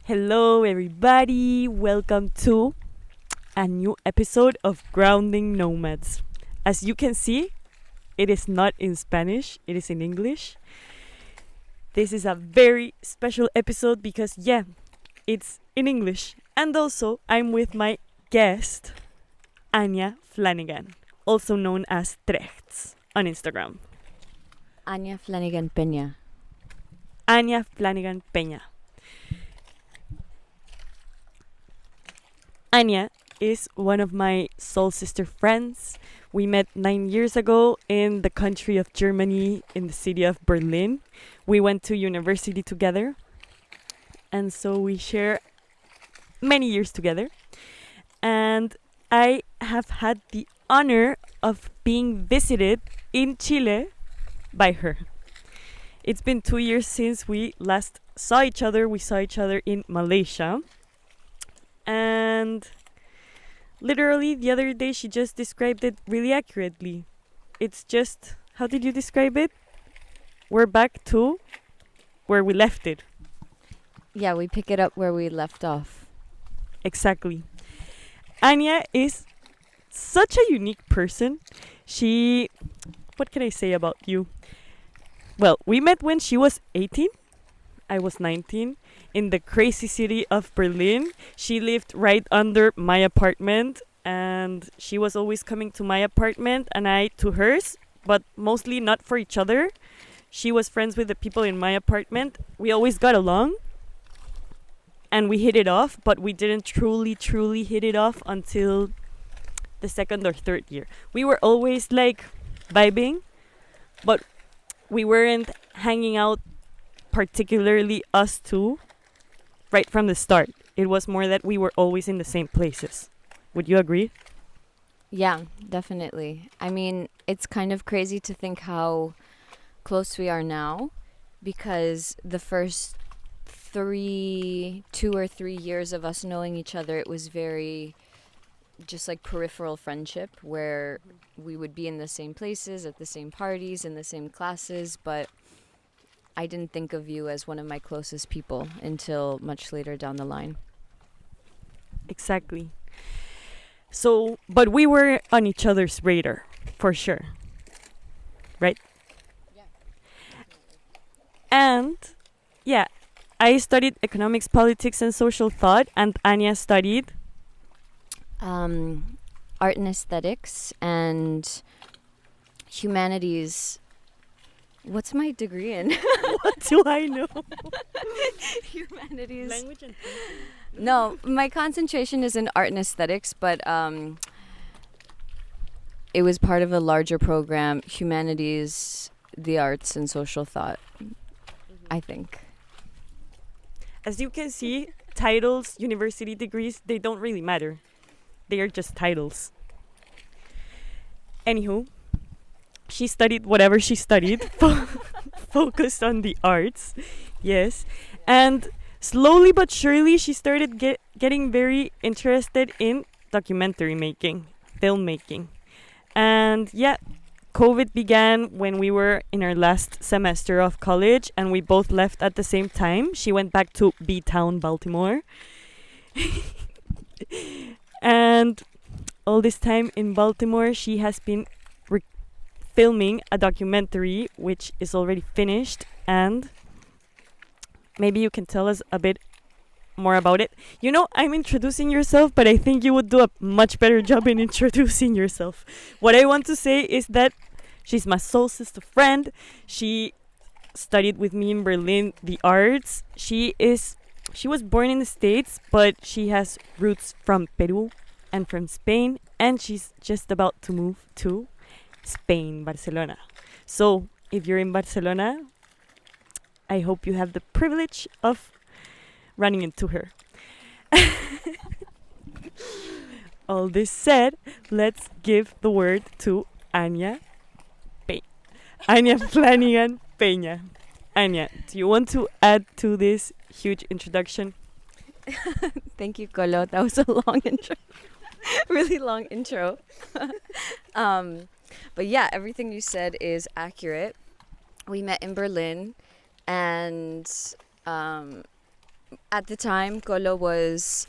Hello, everybody. Welcome to a new episode of Grounding Nomads. As you can see, it is not in Spanish, it is in English. This is a very special episode because, it's in English. And also, I'm with my guest, Ania Flanigan, also known as Trechts on Instagram. Ania Flanigan Peña. Ania Flanigan Peña. Ania is one of my soul sister friends. We met 9 years ago in the country of Germany, in the city of Berlin. We went to university together, and so we share many years together. And I have had the honor of being visited in Chile by her. It's been 2 years since we last saw each other. We saw each other in Malaysia. And literally the other day she just described it really accurately. It's just, how did you describe it? We're back to where we left it. Yeah, we pick it up where we left off. Exactly. Ania is such a unique person. What can I say about you? Well, we met when she was 18. I was 19. In the crazy city of Berlin. She lived right under my apartment, and she was always coming to my apartment and I to hers, but mostly not for each other. She was friends with the people in my apartment. We always got along and we hit it off, but we didn't truly hit it off until the second or third year. We were always like vibing, but we weren't hanging out, particularly us two, right from the start. It was more that we were always in the same places. Would you agree? Yeah, definitely. I mean, it's kind of crazy to think how close we are now, because the first 2 or 3 years of us knowing each other, it was very just like peripheral friendship, where we would be in the same places, at the same parties, in the same classes, but I didn't think of you as one of my closest people until much later down the line. Exactly. So, but we were on each other's radar, for sure. Right? Yeah. And, I studied economics, politics, and social thought, and Ania studied Art and aesthetics and humanities. What's my degree in? what do I know? Humanities. Language and thinking. No, my concentration is in art and aesthetics, but it was part of a larger program, humanities, the arts, and social thought, I think. As you can see, titles, university degrees, they don't really matter. They are just titles. Anywho, she studied whatever she studied, focused on the arts, yes. And slowly but surely, she started getting very interested in documentary making, filmmaking. And COVID began when we were in our last semester of college, and we both left at the same time. She went back to B-Town, Baltimore. And all this time in Baltimore, she has been filming a documentary which is already finished, and maybe you can tell us a bit more about it. You know, I'm introducing yourself, but I think you would do a much better job in introducing yourself. What I want to say is that she's my soul sister friend. She studied with me in Berlin the arts. She was born in the States, but she has roots from Peru and from Spain, and she's just about to move to Spain, Barcelona. So if you're in Barcelona, I hope you have the privilege of running into her. All this said, let's give the word to Ania Flanigan Peña. Ania, do you want to add to this huge introduction? Thank you, Colo. That was a long intro. Really long intro. But yeah, everything you said is accurate. We met in Berlin, and At the time, Colo was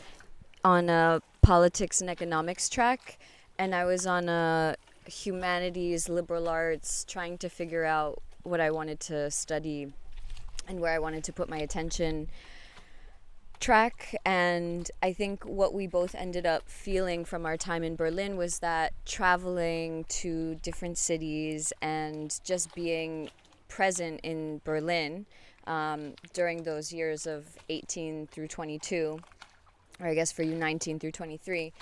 on a politics and economics track, and I was on a humanities, liberal arts, trying to figure out what I wanted to study and where I wanted to put my attention track. And I think what we both ended up feeling from our time in Berlin was that traveling to different cities and just being present in Berlin during those years of 18 through 22, or I guess for you 19 through 23,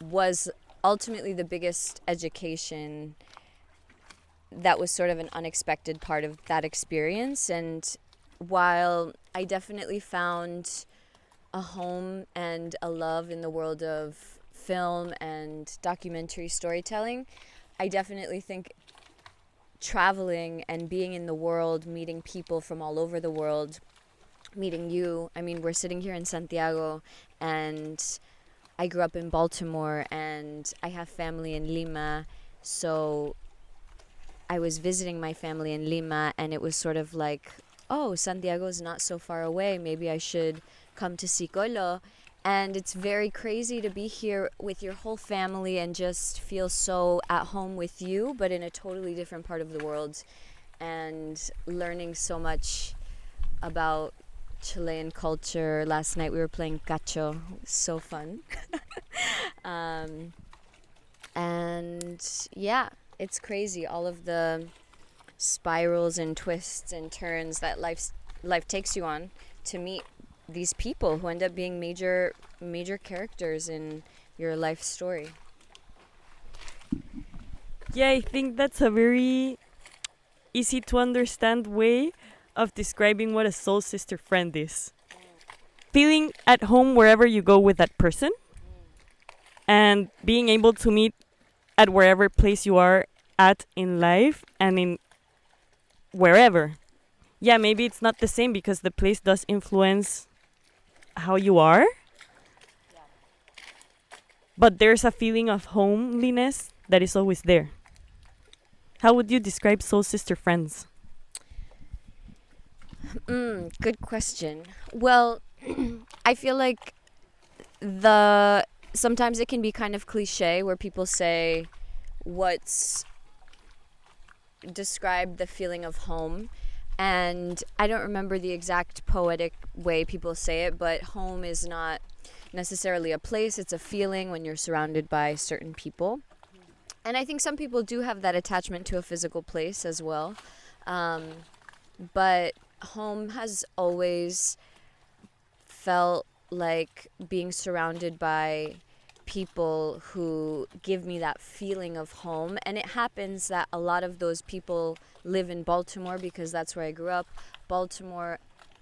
was ultimately the biggest education that was sort of an unexpected part of that experience. And while I definitely found a home and a love in the world of film and documentary storytelling, I definitely think traveling and being in the world, meeting people from all over the world, meeting you. I mean, we're sitting here in Santiago, and I grew up in Baltimore, and I have family in Lima. So I was visiting my family in Lima, and it was sort of like, oh, Santiago is not so far away. Maybe I should come to Sicolo. And it's very crazy to be here with your whole family and just feel so at home with you, but in a totally different part of the world, and learning so much about Chilean culture. Last night we were playing cacho. It was so fun. And yeah, it's crazy, all of the spirals and twists and turns that life takes you on to meet these people who end up being major characters in your life story. Yeah, I think that's a very easy to understand way of describing what a soul sister friend is. Feeling at home wherever you go with that person, and being able to meet at wherever place you are at in life and in wherever. Yeah, maybe it's not the same because the place does influence how you are. But there's a feeling of homeliness that is always there. How would you describe soul sister friends? Good question. Well, I feel like sometimes it can be kind of cliche where people say what's describe the feeling of home, and I don't remember the exact poetic way people say it, but home is not necessarily a place, it's a feeling when you're surrounded by certain people. And I think some people do have that attachment to a physical place as well, but home has always felt like being surrounded by people who give me that feeling of home. And it happens that a lot of those people live in Baltimore because that's where I grew up. Baltimore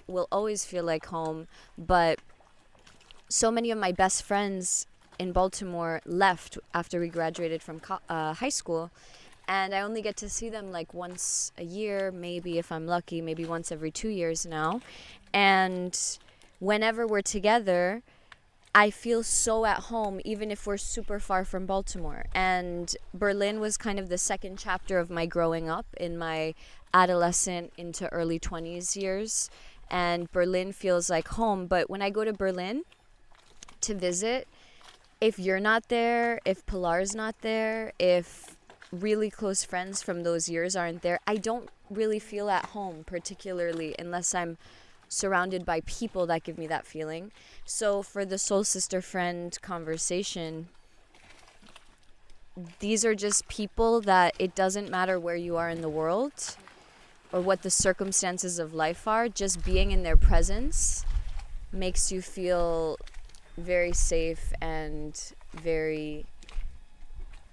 will always feel like home, but so many of my best friends in Baltimore left after we graduated from high school, and I only get to see them like once a year, maybe if I'm lucky, maybe once every 2 years now. And whenever we're together, I feel so at home, even if we're super far from Baltimore. And Berlin was kind of the second chapter of my growing up in my adolescent into early 20s years. And Berlin feels like home. But when I go to Berlin to visit, if you're not there, if Pilar's not there, if really close friends from those years aren't there, I don't really feel at home, particularly unless I'm surrounded by people that give me that feeling. So for the soul sister friend conversation, these are just people that it doesn't matter where you are in the world or what the circumstances of life are, just being in their presence makes you feel very safe and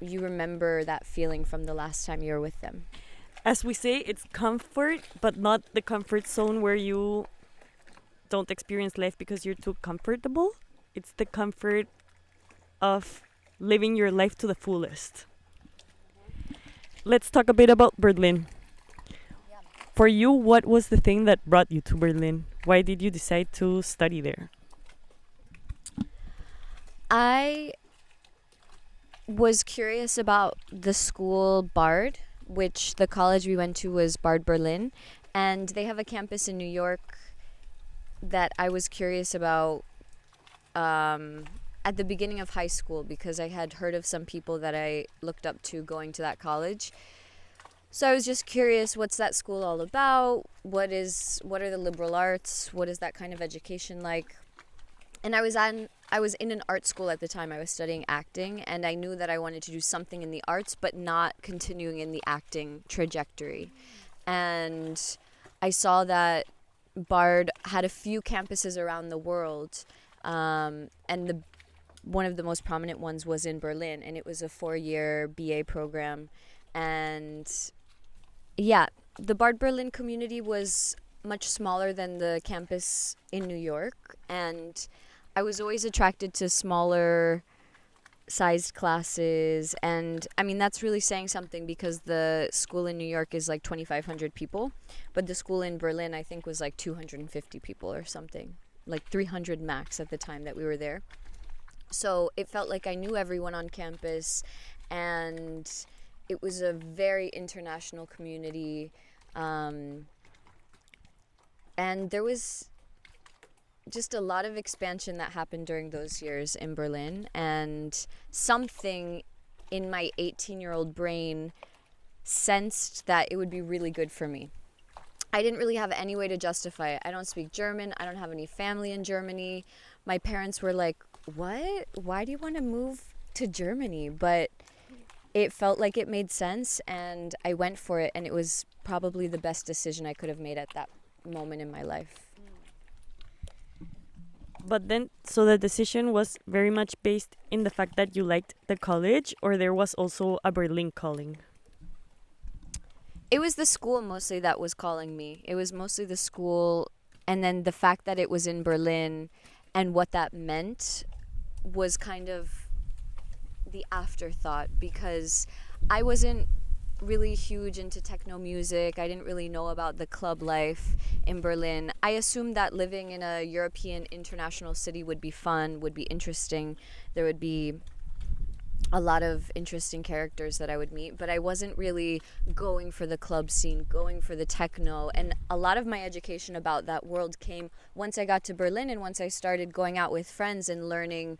you remember that feeling from the last time you were with them. As we say, it's comfort, but not the comfort zone where you don't experience life because you're too comfortable. It's the comfort of living your life to the fullest. Let's talk a bit about Berlin. For you, what was the thing that brought you to Berlin? Why did you decide to study there? I was curious about the school BARD, which the college we went to was BARD Berlin, and they have a campus in New York that I was curious about at the beginning of high school, because I had heard of some people that I looked up to going to that college. So I was just curious, what's that school all about? What are the liberal arts? What is that kind of education like? And I was in an art school at the time. I was studying acting, and I knew that I wanted to do something in the arts, but not continuing in the acting trajectory. And I saw that Bard had a few campuses around the world, and one of the most prominent ones was in Berlin, and it was a 4-year BA program. And yeah, the Bard Berlin community was much smaller than the campus in New York, and I was always attracted to smaller sized classes. And I mean, that's really saying something, because the school in New York is like 2,500 people, but the school in Berlin I think was like 250 people or something, like 300 max at the time that we were there. So it felt like I knew everyone on campus, and it was a very international community. And there was just a lot of expansion that happened during those years in Berlin, and something in my 18-year-old brain sensed that it would be really good for me. I didn't really have any way to justify it. I don't speak German. I don't have any family in Germany. My parents were like, "What? Why do you want to move to Germany?" But it felt like it made sense, and I went for it, and it was probably the best decision I could have made at that moment in my life. But then, so the decision was very much based in the fact that you liked the college, or there was also a Berlin calling? It was the school mostly that was calling me. It was mostly the school, and then the fact that it was in Berlin and what that meant was kind of the afterthought, because I wasn't really huge into techno music. I didn't really know about the club life in Berlin. I assumed that living in a European international city would be fun, would be interesting. There would be a lot of interesting characters that I would meet, but I wasn't really going for the club scene, going for the techno. And a lot of my education about that world came once I got to Berlin, and once I started going out with friends and learning,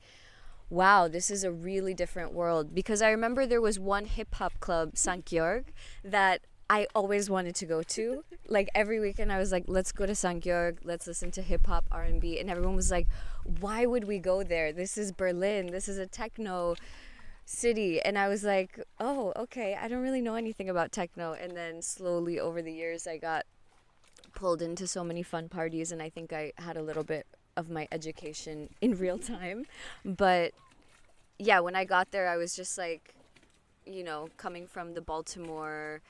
wow, this is a really different world. Because I remember there was one hip-hop club, St. Georg, that I always wanted to go to. Like every weekend I was like, let's go to St. Georg, let's listen to hip-hop, R&B. And everyone was like, why would we go there? This is Berlin. This is a techno city. And I was like, oh, okay, I don't really know anything about techno. And then slowly over the years I got pulled into so many fun parties, and I think I had a little bit of my education in real time. But yeah, when I got there, I was just like, coming from the Baltimore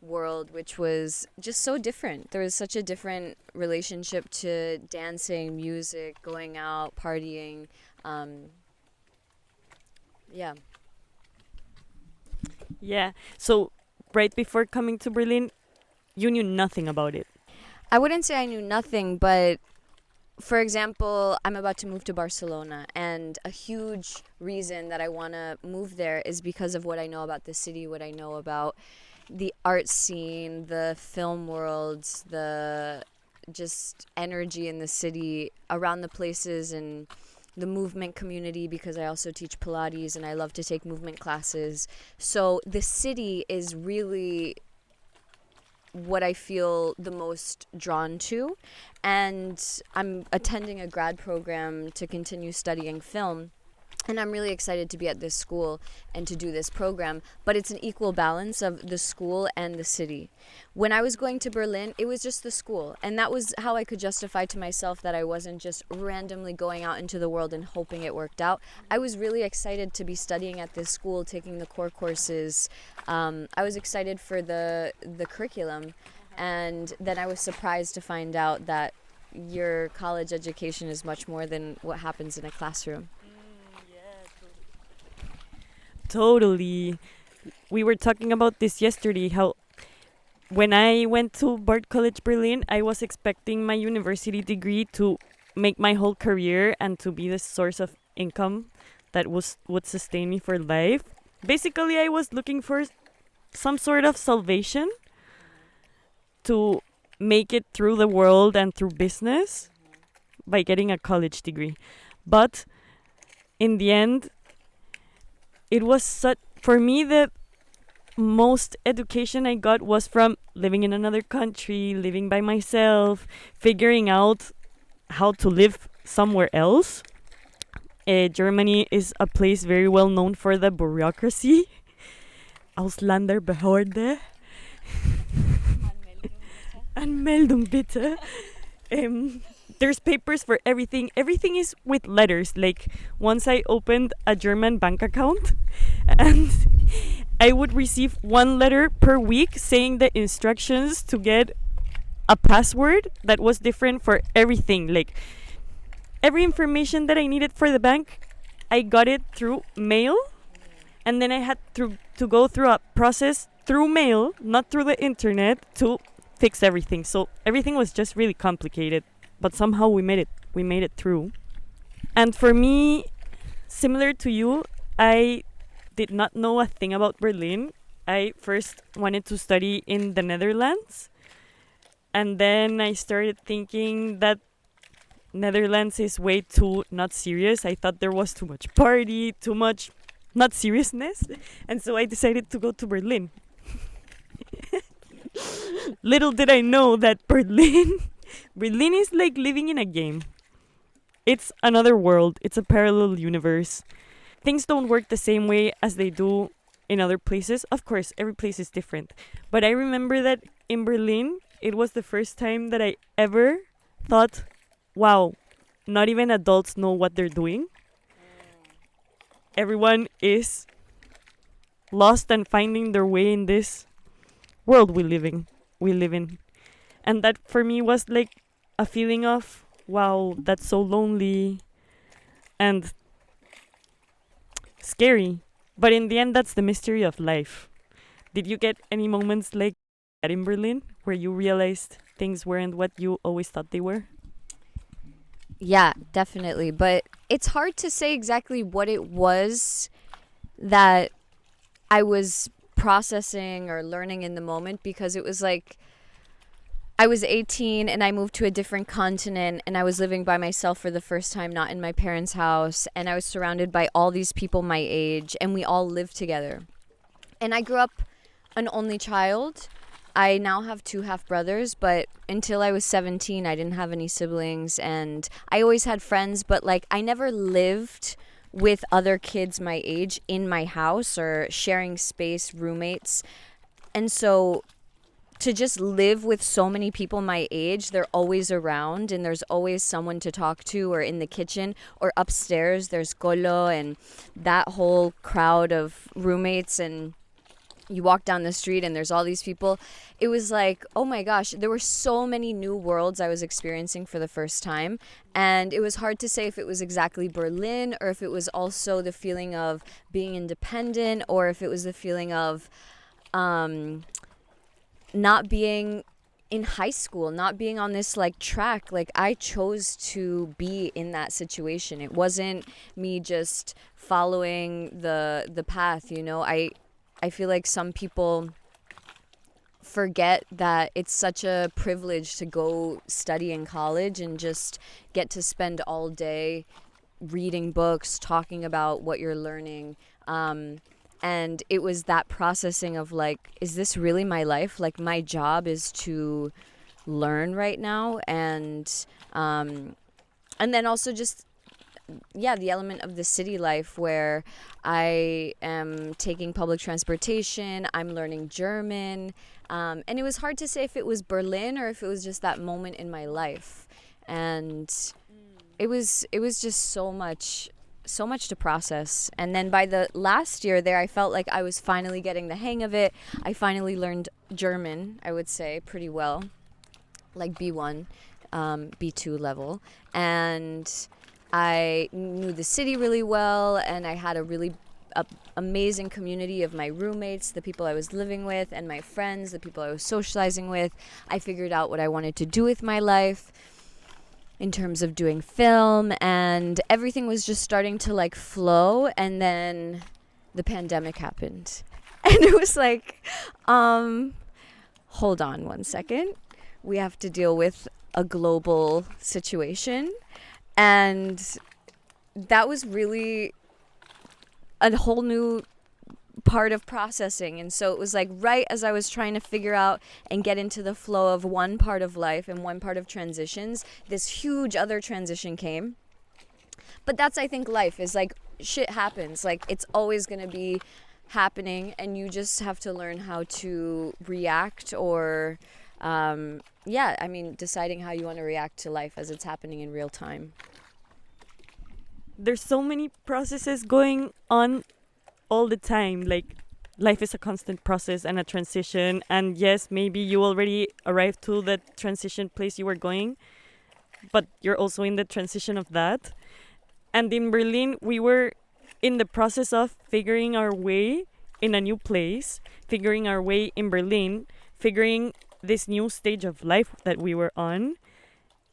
world, which was just so different. There was such a different relationship to dancing, music, going out, partying. Yeah. Yeah. So right before coming to Berlin, you knew nothing about it. I wouldn't say I knew nothing, but for example, I'm about to move to Barcelona, and a huge reason that I want to move there is because of what I know about the city, what I know about the art scene, the film worlds, the just energy in the city around the places, and the movement community, because I also teach Pilates and I love to take movement classes. So the city is really what I feel the most drawn to, and I'm attending a grad program to continue studying film, and I'm really excited to be at this school and to do this program, but it's an equal balance of the school and the city. When I was going to Berlin, it was just the school, and that was how I could justify to myself that I wasn't just randomly going out into the world and hoping it worked out. I was really excited to be studying at this school, taking the core courses. I was excited for the curriculum, and then I was surprised to find out that your college education is much more than what happens in a classroom. Totally. We were talking about this yesterday, how when I went to Bard College Berlin, I was expecting my university degree to make my whole career and to be the source of income that would sustain me for life. Basically, I was looking for some sort of salvation to make it through the world and through business. by getting a college degree. But in the end, it was for me, the most education I got was from living in another country, living by myself, figuring out how to live somewhere else. Germany is a place very well known for the bureaucracy. Ausländerbehörde. Anmeldung bitte. There's papers for everything. Everything is with letters. Like, once I opened a German bank account, and I would receive one letter per week saying the instructions to get a password that was different for everything. Like, every information that I needed for the bank, I got it through mail, and then I had to go through a process through mail, not through the internet, to fix everything. So everything was just really complicated, but somehow we made it through. And for me, similar to you, I did not know a thing about Berlin. I first wanted to study in the Netherlands, and then I started thinking that Netherlands is way too not serious. I thought there was too much party, too much not seriousness, and so I decided to go to Berlin. Little did I know that Berlin is like living in a game. It's another world. It's a parallel universe. Things don't work the same way as they do in other places. Of course, every place is different. But I remember that in Berlin, it was the first time that I ever thought, wow, not even adults know what they're doing. Everyone is lost and finding their way in this world we live in. And that for me was like a feeling of, wow, that's so lonely and scary. But in the end, that's the mystery of life. Did you get any moments like that in Berlin where you realized things weren't what you always thought they were? Yeah, definitely. But it's hard to say exactly what it was that I was processing or learning in the moment, because it was like I was 18 and I moved to a different continent, and I was living by myself for the first time, not in my parents' house, and I was surrounded by all these people my age, and we all lived together. And I grew up an only child. I now have 2 half brothers, but until I was 17, I didn't have any siblings, and I always had friends, but like I never lived with other kids my age in my house or sharing space, roommates. And so to just live with so many people my age, they're always around and there's always someone to talk to, or in the kitchen or upstairs there's Colo and that whole crowd of roommates, and you walk down the street and there's all these people. It was like, oh my gosh, there were so many new worlds I was experiencing for the first time. And it was hard to say if it was exactly Berlin, or if it was also the feeling of being independent, or if it was the feeling of not being in high school, not being on this like track. Like I chose to be in that situation. It wasn't me just following the path, you know. I feel like some people forget that it's such a privilege to go study in college and just get to spend all day reading books, talking about what you're learning. And it was that processing of like, is this really my life? Like my job is to learn right now. And then also just, yeah, the element of the city life where I am taking public transportation, I'm learning German, and it was hard to say if it was Berlin or if it was just that moment in my life. And it was just so much to process. And then by the last year there, I felt like I was finally getting the hang of it. I finally learned German, I would say, pretty well, like B1, B2 level, and I knew the city really well, and I had a really amazing community of my roommates, the people I was living with, and my friends, the people I was socializing with. I figured out what I wanted to do with my life in terms of doing film, and everything was just starting to like flow. And then the pandemic happened, and it was like, hold on one second. We have to deal with a global situation. And that was really a whole new part of processing. And so it was like right as I was trying to figure out and get into the flow of one part of life and one part of transitions, this huge other transition came. But that's, I think, life is like shit happens. Like it's always going to be happening, and you just have to learn how to react or deciding how you want to react to life as it's happening in real time. There's so many processes going on all the time. Like life is a constant process and a transition, and yes, maybe you already arrived to the transition place you were going, but you're also in the transition of that. And in Berlin, we were in the process of figuring our way in a new place, figuring our way in Berlin, figuring this new stage of life that we were on.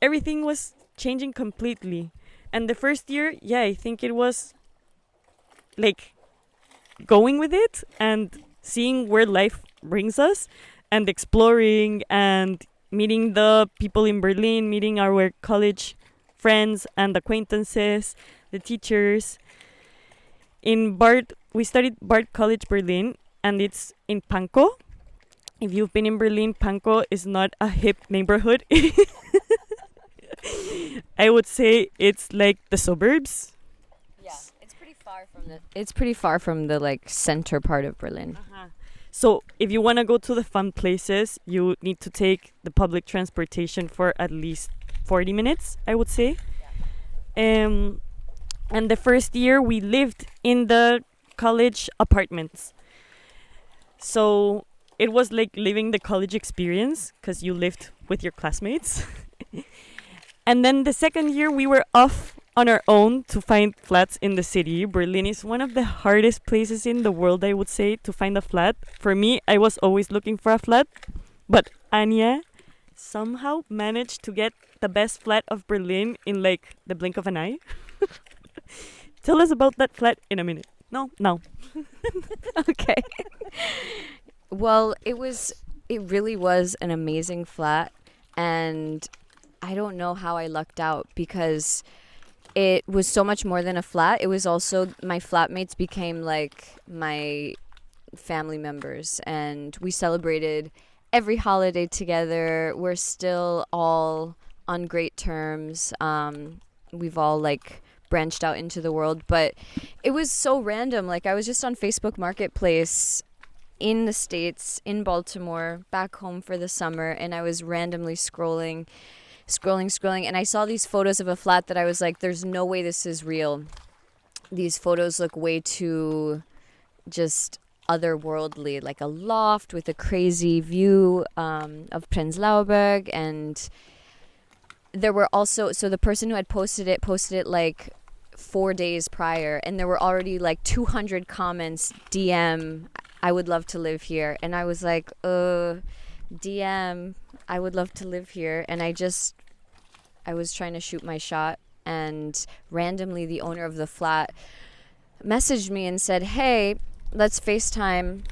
Everything was changing completely. And the first year, I think it was like going with it and seeing where life brings us and exploring and meeting the people in Berlin, meeting our college friends and acquaintances, the teachers. In Bard, we studied Bard College Berlin, and it's in Pankow. If you've been in Berlin, Pankow is not a hip neighborhood. I would say it's like the suburbs. Yeah, it's pretty far from the like center part of Berlin. So if you want to go to the fun places, you need to take the public transportation for at least 40 minutes, I would say. And the first year we lived in the college apartments. So it was like living the college experience because you lived with your classmates. And then the second year we were off on our own to find flats in the city. Berlin is one of the hardest places in the world, I would say, to find a flat. For me, I was always looking for a flat, but Ania somehow managed to get the best flat of Berlin in like the blink of an eye. Tell us about that flat in a minute. No. Okay. Well, it really was an amazing flat, and I don't know how I lucked out because it was so much more than a flat. It was also, my flatmates became like my family members, and we celebrated every holiday together. We're still all on great terms. We've all like branched out into the world, but it was so random. Like I was just on Facebook Marketplace in the States, in Baltimore, back home for the summer, and I was randomly scrolling, and I saw these photos of a flat that I was like, there's no way this is real. These photos look way too just otherworldly, like a loft with a crazy view of Prenzlauer Berg. And there were also, so the person who had posted it like 4 days prior, and there were already like 200 comments, DM, I would love to live here. And I was like, DM, I would love to live here. And I was trying to shoot my shot, and randomly the owner of the flat messaged me and said, hey, let's FaceTime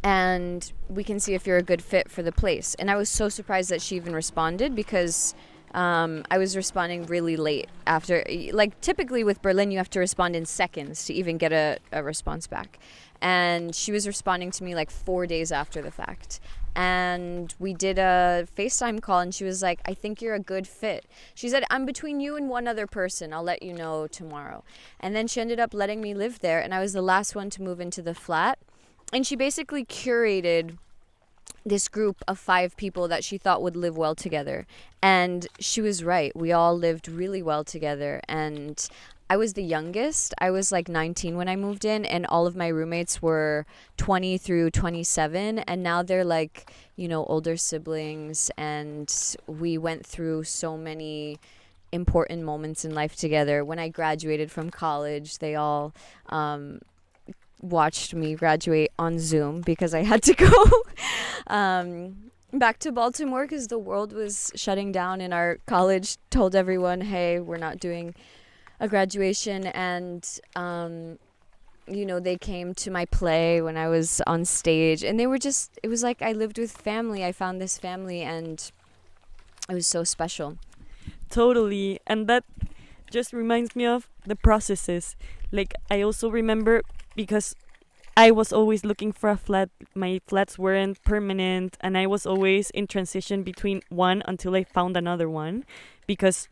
and we can see if you're a good fit for the place. And I was so surprised that she even responded, because I was responding really late after, like typically with Berlin you have to respond in seconds to even get a response back. And she was responding to me like 4 days after the fact. And we did a FaceTime call, and she was like, I think you're a good fit. She said, I'm between you and one other person. I'll let you know tomorrow. And then she ended up letting me live there, and I was the last one to move into the flat. And she basically curated this group of 5 people that she thought would live well together. And she was right. We all lived really well together. And I was the youngest. I was like 19 when I moved in, and all of my roommates were 20 through 27, and now they're like, you know, older siblings, and we went through so many important moments in life together. When I graduated from college, they all watched me graduate on Zoom because I had to go back to Baltimore because the world was shutting down, and our college told everyone, hey, we're not doing a graduation. And you know, they came to my play when I was on stage, and they were just, it was like I lived with family. I found this family, and it was so special. Totally. And that just reminds me of the processes. Like, I also remember because I was always looking for a flat. My flats weren't permanent, and I was always in transition between one until I found another one, because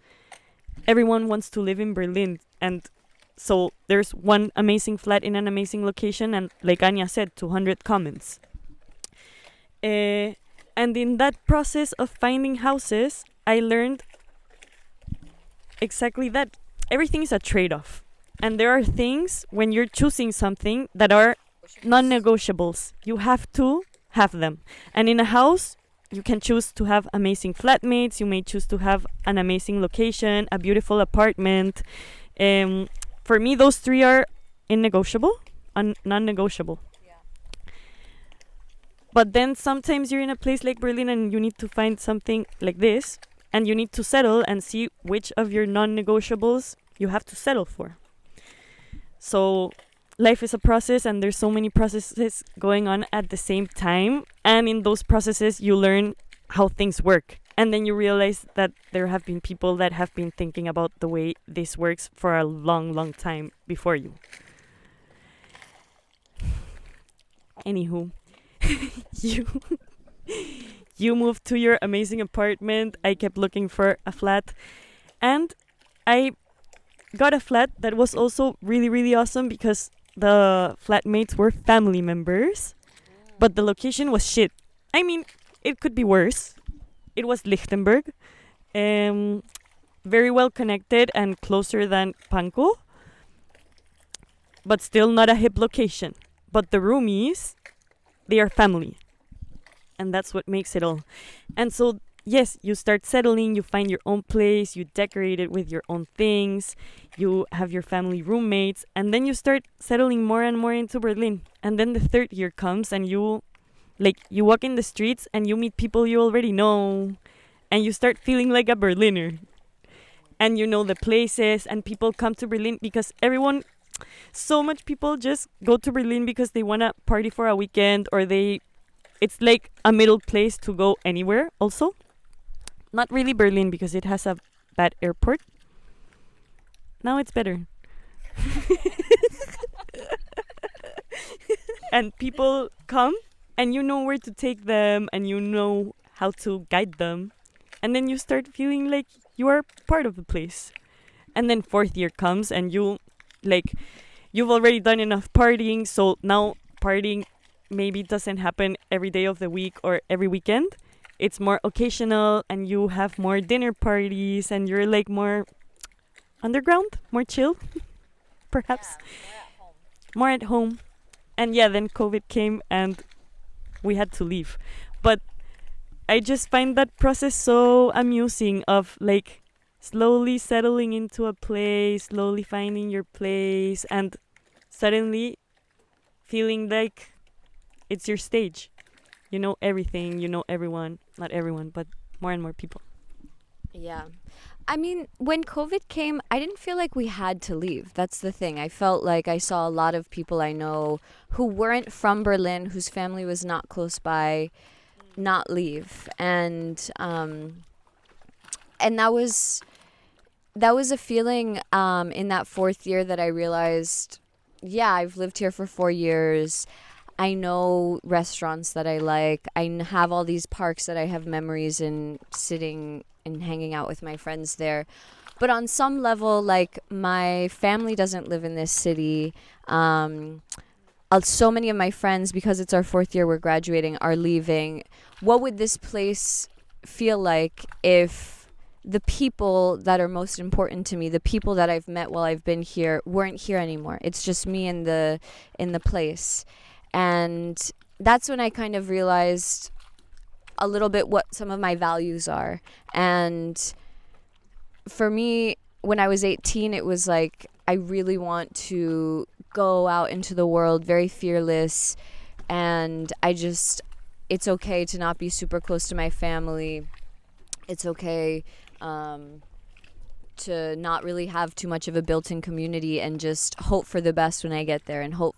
everyone wants to live in Berlin, and so there's one amazing flat in an amazing location, and like Anya said, 200 comments. And in that process of finding houses, I learned exactly that everything is a trade-off, and there are things when you're choosing something that are non-negotiables. You have to have them. And in a house, you can choose to have amazing flatmates. You may choose to have an amazing location, a beautiful apartment. For me, those three are non-negotiable. But then sometimes you're in a place like Berlin and you need to find something like this, and you need to settle and see which of your non-negotiables you have to settle for. So life is a process, and there's so many processes going on at the same time, and in those processes you learn how things work, and then you realize that there have been people that have been thinking about the way this works for a long time before you. Anywho, you moved to your amazing apartment. I kept looking for a flat, and I got a flat that was also really awesome because the flatmates were family members, but the location was shit. I mean, it could be worse. It was Lichtenberg, very well connected and closer than Pankow, but still not a hip location. But the roomies, they are family, and that's what makes it all. And so yes, you start settling, you find your own place, you decorate it with your own things, you have your family roommates, and then you start settling more and more into Berlin. And then the third year comes, and you walk in the streets and you meet people you already know, and you start feeling like a Berliner. And you know the places, and people come to Berlin because so much people just go to Berlin because they want to party for a weekend, or it's like a middle place to go anywhere also. Not really Berlin because it has a bad airport. Now it's better. And people come, and you know where to take them, and you know how to guide them. And then you start feeling like you are part of the place. And then fourth year comes, and you've already done enough partying, so now partying maybe doesn't happen every day of the week or every weekend. It's more occasional, and you have more dinner parties, and you're like more underground, more chill, perhaps. Yeah, more at home. And yeah, then COVID came and we had to leave. But I just find that process so amusing of like slowly settling into a place, slowly finding your place, and suddenly feeling like it's your stage. You know everything, you know everyone. Not everyone, but more and more people. Yeah. I mean, when COVID came, I didn't feel like we had to leave. That's the thing. I felt like I saw a lot of people I know who weren't from Berlin, whose family was not close by, not leave. And that was a feeling in that fourth year that I realized, yeah, I've lived here for 4 years. I know restaurants that I like. I have all these parks that I have memories in, sitting and hanging out with my friends there. But on some level, like, my family doesn't live in this city. So many of my friends, because it's our fourth year, we're graduating, are leaving. What would this place feel like if the people that are most important to me, the people that I've met while I've been here, weren't here anymore? It's just me in the place. And that's when I kind of realized a little bit what some of my values are. And for me, when I was 18, it was like, I really want to go out into the world very fearless. And it's okay to not be super close to my family. It's okay to not really have too much of a built-in community, and just hope for the best when I get there, and hope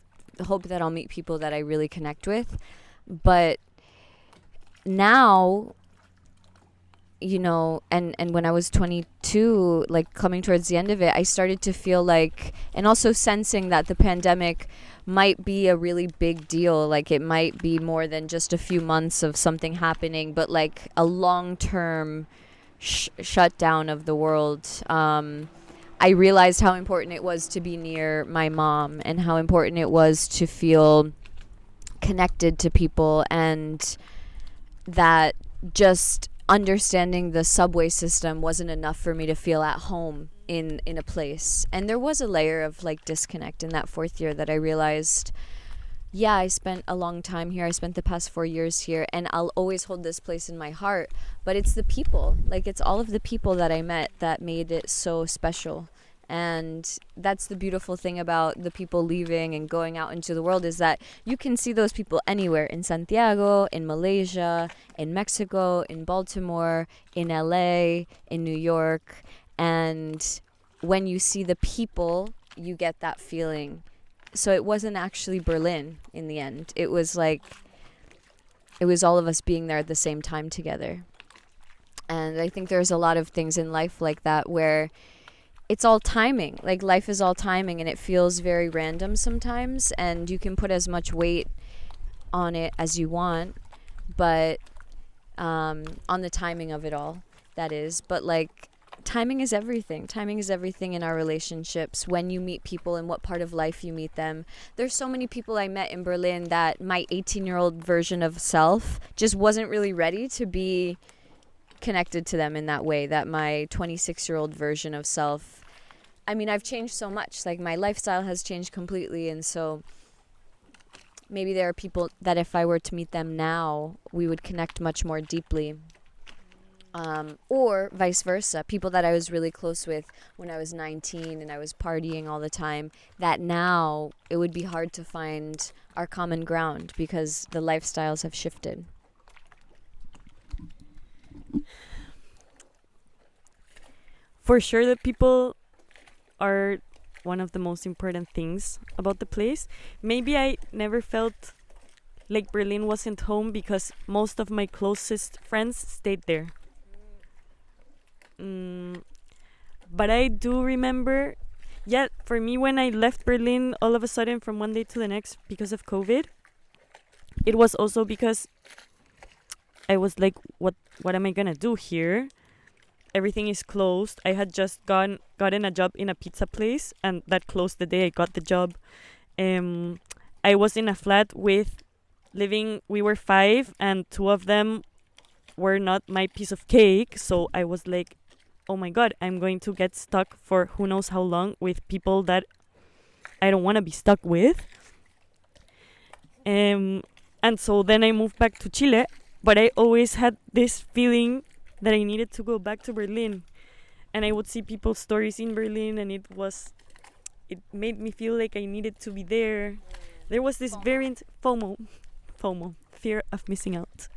that I'll meet people that I really connect with. But now, you know, and when I was 22, like coming towards the end of it, I started to feel like, and also sensing that the pandemic might be a really big deal. Like it might be more than just a few months of something happening, but like a long-term shutdown of the world. I realized how important it was to be near my mom and how important it was to feel connected to people, and that just understanding the subway system wasn't enough for me to feel at home in a place. And there was a layer of like disconnect in that fourth year that I realized, yeah, I spent a long time here. I spent the past 4 years here, and I'll always hold this place in my heart. But it's the people, like it's all of the people that I met that made it so special. And that's the beautiful thing about the people leaving and going out into the world, is that you can see those people anywhere, in Santiago, in Malaysia, in Mexico, in Baltimore, in LA, in New York. And when you see the people, you get that feeling. So it wasn't actually Berlin in the end. It was like, it was all of us being there at the same time together. And I think there's a lot of things in life like that where it's all timing. Like life is all timing, and it feels very random sometimes, and you can put as much weight on it as you want, but on the timing of it all, that is. But like timing is everything. Timing is everything in our relationships, when you meet people and what part of life you meet them. There's so many people I met in Berlin that my 18-year-old version of self just wasn't really ready to be connected to them in that way, that my 26-year-old version of self, I mean, I've changed so much. Like my lifestyle has changed completely, and so maybe there are people that if I were to meet them now, we would connect much more deeply. Or vice versa, people that I was really close with when I was 19 and I was partying all the time, that now it would be hard to find our common ground because the lifestyles have shifted. For sure, the people are one of the most important things about the place. Maybe I never felt like Berlin wasn't home because most of my closest friends stayed there. But I do remember, yeah, for me, when I left Berlin all of a sudden from one day to the next because of COVID, it was also because I was like, what am I gonna do here? Everything is closed. I had just gotten a job in a pizza place, and that closed the day I got the job. I was in a flat we were 5, and 2 of them were not my piece of cake. So I was like, oh my God, I'm going to get stuck for who knows how long with people that I don't want to be stuck with. And so then I moved back to Chile, but I always had this feeling that I needed to go back to Berlin. And I would see people's stories in Berlin, and it made me feel like I needed to be there. There was this very FOMO, fear of missing out,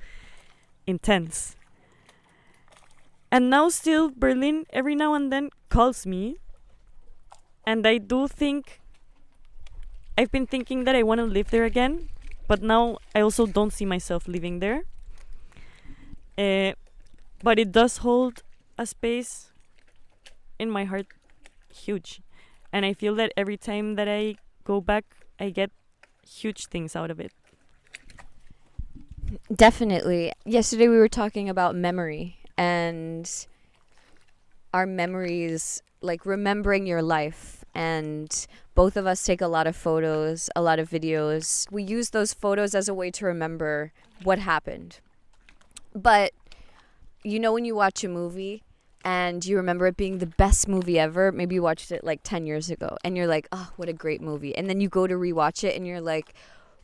intense. And now still Berlin every now and then calls me, and I do think, I've been thinking that I want to live there again, but now I also don't see myself living there. But it does hold a space in my heart huge. And I feel that every time that I go back, I get huge things out of it. Definitely. Yesterday we were talking about memory and our memories, like remembering your life. And both of us take a lot of photos, a lot of videos. We use those photos as a way to remember what happened. But you know, when you watch a movie and you remember it being the best movie ever, maybe you watched it like 10 years ago and you're like, oh, what a great movie. And then you go to rewatch it and you're like,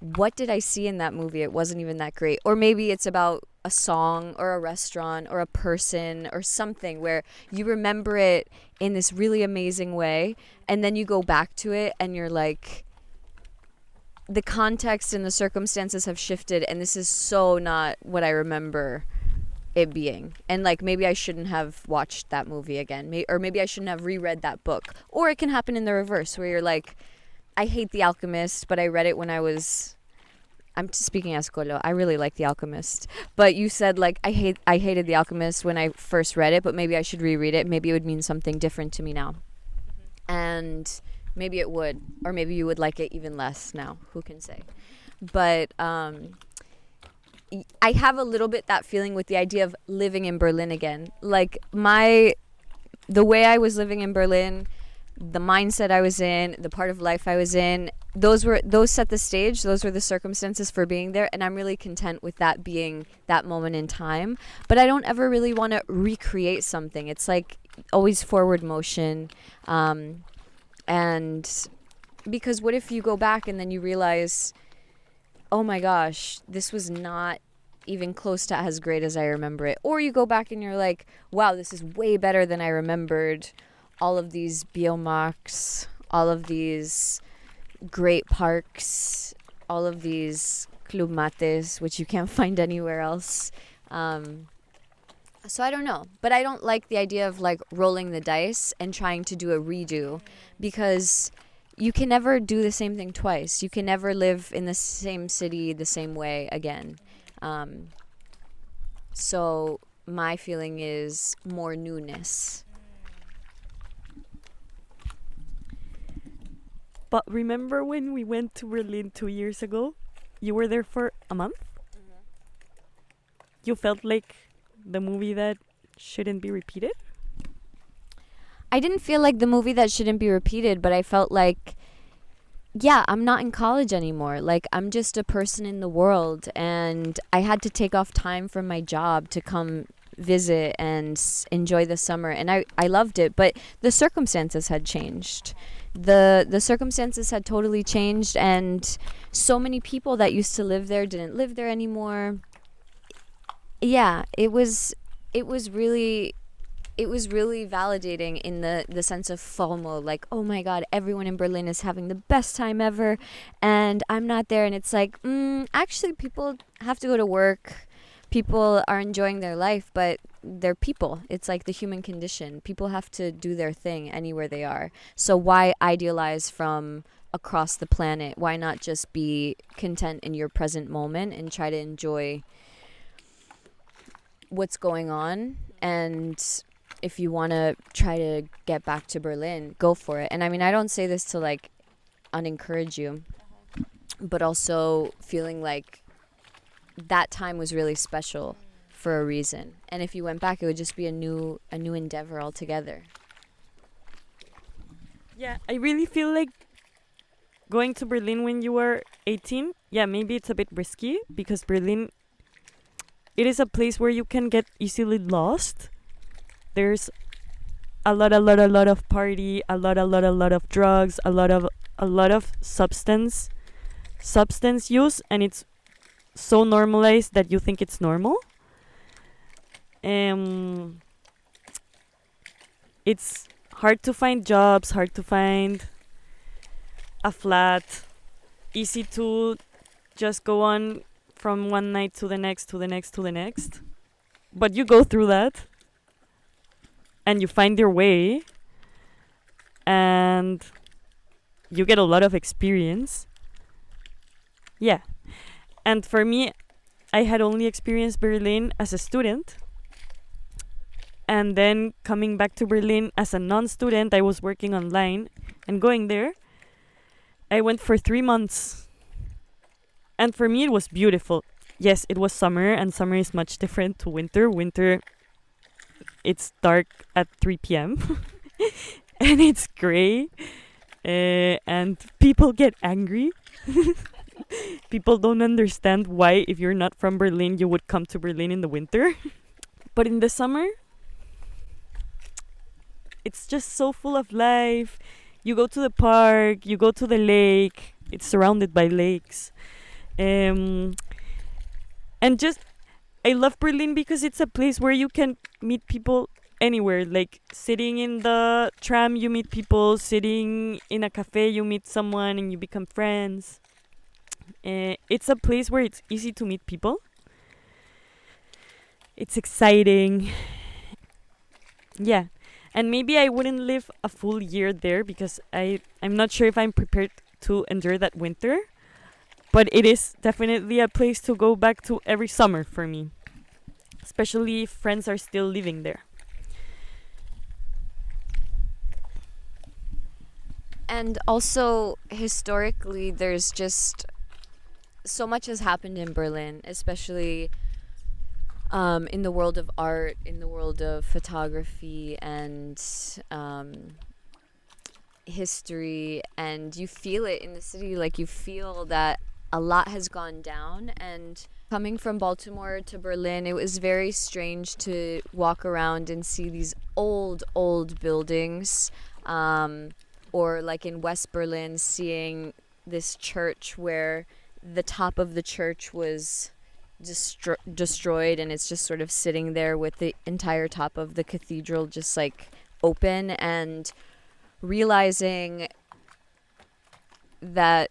what did I see in that movie? It wasn't even that great. Or maybe it's about a song or a restaurant or a person or something where you remember it in this really amazing way. And then you go back to it and you're like, the context and the circumstances have shifted and this is so not what I remember it being. And like, maybe I shouldn't have watched that movie again, or maybe I shouldn't have reread that book. Or it can happen in the reverse where you're like, I hate The Alchemist, but I read it when I was I'm speaking as Colo. I really like The Alchemist. But you said like I hated The Alchemist when I first read it, but maybe I should reread it. Maybe it would mean something different to me now. And maybe it would, or maybe you would like it even less now. Who can say? But I have a little bit that feeling with the idea of living in Berlin again. Like the way I was living in Berlin, the mindset I was in, the part of life I was in, those set the stage. Those were the circumstances for being there, and I'm really content with that being that moment in time. But I don't ever really want to recreate something. It's like always forward motion, and because what if you go back and then you realize, oh my gosh, this was not even close to as great as I remember it. Or you go back and you're like, wow, this is way better than I remembered. All of these biomarks, all of these great parks, all of these club mates, which you can't find anywhere else. So I don't know. But I don't like the idea of like rolling the dice and trying to do a redo, because you can never do the same thing twice. You can never live in the same city the same way again. So my feeling is more newness. But remember when we went to Berlin 2 years ago? You were there for a month? Mm-hmm. You felt like the movie that shouldn't be repeated? I didn't feel like the movie that shouldn't be repeated, but I felt like, yeah, I'm not in college anymore. Like, I'm just a person in the world, and I had to take off time from my job to come visit and enjoy the summer, and I loved it, but the circumstances had changed. The circumstances had totally changed, and so many people that used to live there didn't live there anymore. Yeah, it was really validating in the sense of FOMO, like, oh my god, everyone in Berlin is having the best time ever and I'm not there. And it's like, actually people have to go to work, people are enjoying their life, but they're people. It's like the human condition. People have to do their thing anywhere they are. So why idealize from across the planet? Why not just be content in your present moment and try to enjoy what's going on? And if you want to try to get back to Berlin, go for it. And I mean, I don't say this to like unencourage you, but also feeling like that time was really special for a reason. And if you went back, it would just be a new endeavor altogether. Yeah, I really feel like going to Berlin when you were 18, yeah, maybe it's a bit risky, because Berlin, it is a place where you can get easily lost. There's a lot of party, a lot of drugs, a lot of substance use, and it's so normalized that you think it's normal. It's hard to find jobs, hard to find a flat, easy to just go on from one night to the next, But you go through that and you find your way and you get a lot of experience. Yeah. And for me, I had only experienced Berlin as a student. And then coming back to Berlin as a non-student, I was working online and going there. I went for 3 months. And for me, it was beautiful. Yes, it was summer, and summer is much different to winter. Winter, it's dark at 3 p.m. and it's gray. And people get angry. People don't understand why, if you're not from Berlin, you would come to Berlin in the winter. But in the summer, it's just so full of life. You go to the park, you go to the lake. It's surrounded by lakes. And just, I love Berlin because it's a place where you can meet people anywhere. Like sitting in the tram, you meet people. Sitting in a cafe, you meet someone and you become friends. It's a place where it's easy to meet people. It's exciting. Yeah. And maybe I wouldn't live a full year there because I'm not sure if I'm prepared to endure that winter. but it is definitely a place to go back to every summer for me, especially if friends are still living there. And also, historically, there's just so much has happened in Berlin, especially in the world of art, in the world of photography and history. And you feel it in the city, like you feel that a lot has gone down. And coming from Baltimore to Berlin, it was very strange to walk around and see these old buildings. Or like in West Berlin, seeing this church where the top of the church was destroyed, and it's just sort of sitting there with the entire top of the cathedral just like open, and realizing that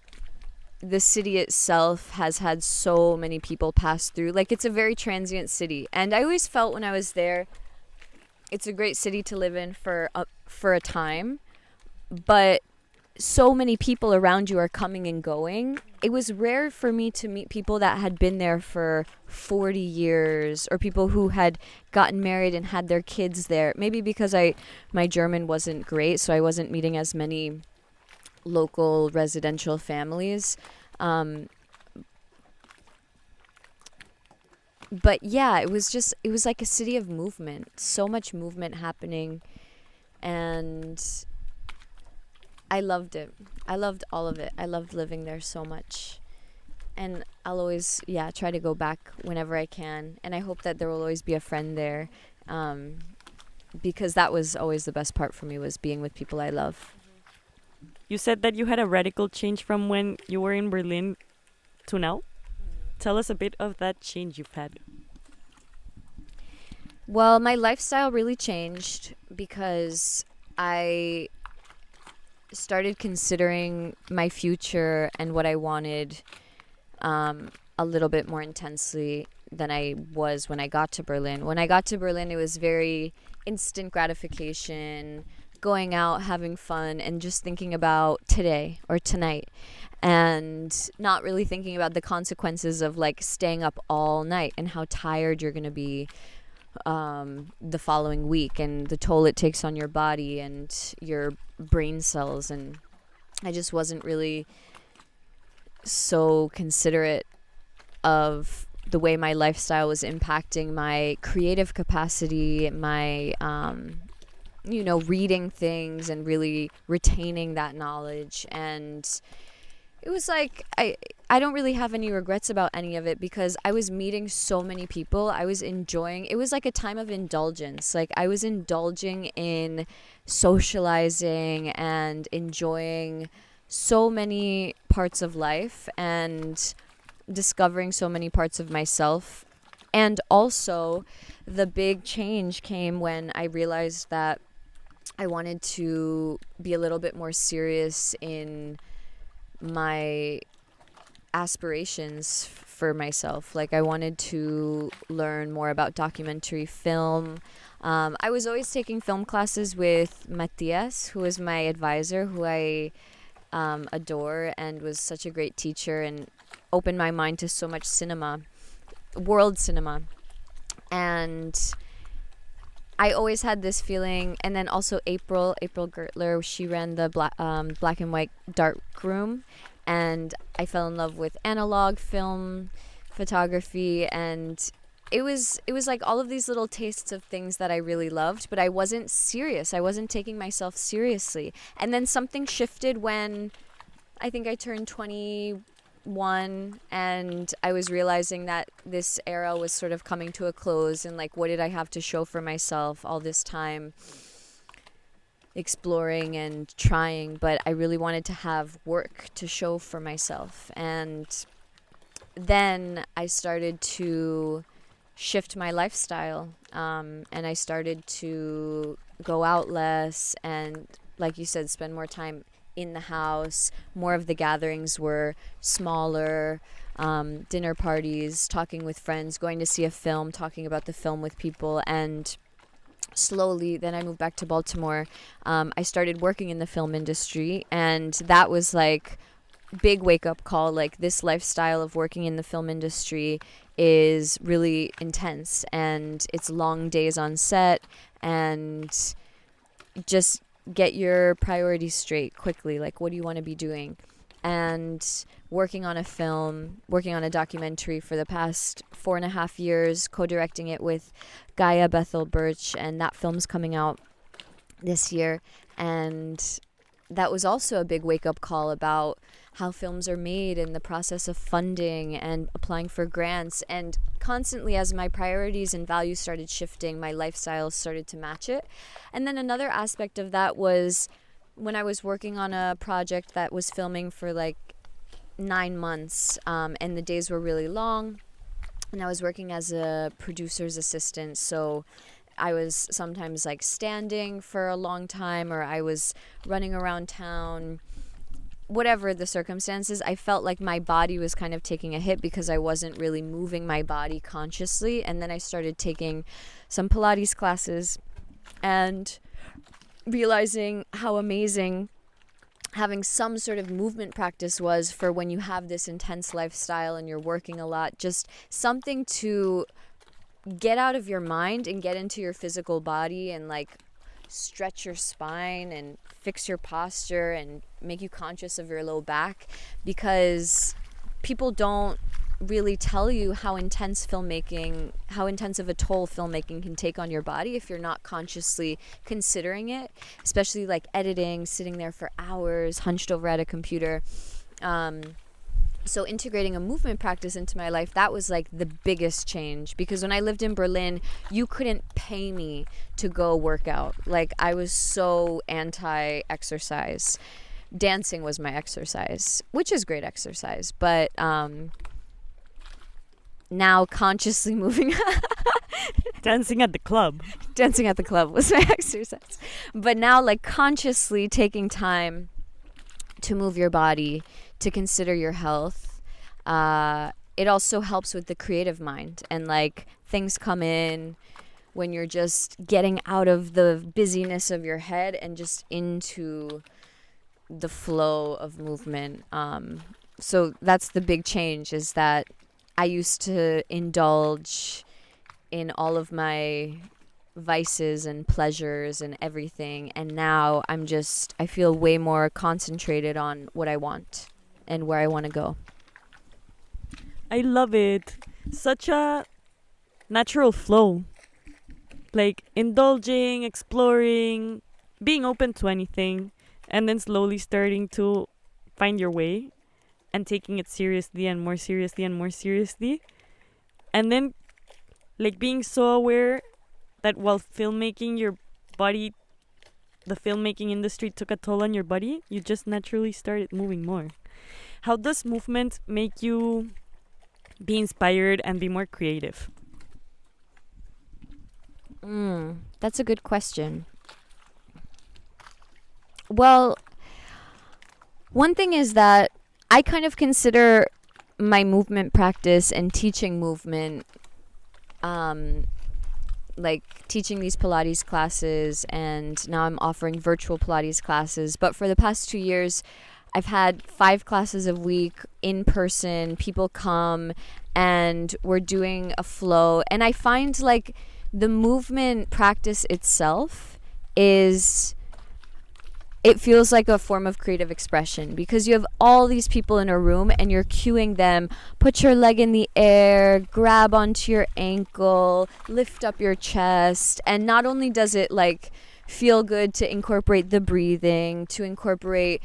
the city itself has had so many people pass through. Like, it's a very transient city, and I always felt when I was there, it's a great city to live in for a time, but so many people around you are coming and going. It was rare for me to meet people that had been there for 40 years, or people who had gotten married and had their kids there. Maybe because my German wasn't great, so I wasn't meeting as many local residential families. But yeah, it was like a city of movement. So much movement happening, and I loved it. I loved all of it. I loved living there so much. And I'll always, try to go back whenever I can. And I hope that there will always be a friend there. Because that was always the best part for me, was being with people I love. You said that you had a radical change from when you were in Berlin to now. Tell us a bit of that change you've had. Well, my lifestyle really changed because I started considering my future and what I wanted a little bit more intensely than I was when I got to Berlin. When I got to Berlin, it was very instant gratification, going out, having fun, and just thinking about today or tonight, and not really thinking about the consequences of like staying up all night and how tired you're going to be the following week, and the toll it takes on your body and your brain cells. And I just wasn't really so considerate of the way my lifestyle was impacting my creative capacity, my reading things and really retaining that knowledge. And it was like I don't really have any regrets about any of it, because I was meeting so many people. I was enjoying. It was like a time of indulgence. Like, I was indulging in socializing and enjoying so many parts of life and discovering so many parts of myself. And also, the big change came when I realized that I wanted to be a little bit more serious in my aspirations for myself. Like, I wanted to learn more about documentary film. I was always taking film classes with Matthias, who was my advisor, who I adore, and was such a great teacher and opened my mind to so much cinema, world cinema. And I always had this feeling. And then also April Gertler, she ran the black and white dark room, and I fell in love with analog film photography. And it was like all of these little tastes of things that I really loved, but I wasn't serious. I wasn't taking myself seriously. And then something shifted when I think I turned 21, and I was realizing that this era was sort of coming to a close, and like, what did I have to show for myself all this time exploring and trying? But I really wanted to have work to show for myself. And then I started to shift my lifestyle, and I started to go out less and, like you said, spend more time in the house. More of the gatherings were smaller, dinner parties, talking with friends, going to see a film, talking about the film with people. And slowly, then I moved back to Baltimore. I started working in the film industry, and that was like big wake-up call. Like, this lifestyle of working in the film industry is really intense, and it's long days on set, and just get your priorities straight quickly. Like, what do you want to be doing? And working on a film, working on a documentary for the past 4.5 years, co-directing it with Gaia Bethel-Birch, and that film's coming out this year. And that was also a big wake-up call about how films are made and the process of funding and applying for grants. And constantly, as my priorities and values started shifting, my lifestyle started to match it. And then another aspect of that was when I was working on a project that was filming for like 9 months, and the days were really long, and I was working as a producer's assistant, so I was sometimes like standing for a long time, or I was running around town. Whatever the circumstances, I felt like my body was kind of taking a hit because I wasn't really moving my body consciously. And then I started taking some Pilates classes and realizing how amazing having some sort of movement practice was for when you have this intense lifestyle and you're working a lot. Just something to get out of your mind and get into your physical body and like stretch your spine and fix your posture and make you conscious of your low back, because people don't really tell you how intense filmmaking, how intensive a toll filmmaking can take on your body if you're not consciously considering it, especially like editing, sitting there for hours hunched over at a computer. So integrating a movement practice into my life, that was like the biggest change, because when I lived in Berlin, you couldn't pay me to go work out. Like, I was so anti-exercise. Dancing was my exercise, which is great exercise, but now consciously moving Dancing at the club. Dancing at the club was my exercise. But now, like, consciously taking time to move your body, to consider your health, it also helps with the creative mind, and like things come in when you're just getting out of the busyness of your head and just into the flow of movement. So that's the big change, is that I used to indulge in all of my vices and pleasures and everything, and now I feel way more concentrated on what I want and where I want to go. I love it. Such a natural flow. Like indulging, exploring, being open to anything, and then slowly starting to find your way and taking it seriously and more seriously and more seriously. And then like being so aware that while filmmaking, your body, the filmmaking industry took a toll on your body, you just naturally started moving more. How does movement make you be inspired and be more creative? That's a good question. Well, one thing is that I kind of consider my movement practice and teaching movement, like teaching these Pilates classes, and now I'm offering virtual Pilates classes. But for the past 2 years, I've had 5 classes a week in person. People come and we're doing a flow. And I find like the movement practice itself it feels like a form of creative expression, because you have all these people in a room and you're cueing them, put your leg in the air, grab onto your ankle, lift up your chest. And not only does it like feel good to incorporate the breathing, to incorporate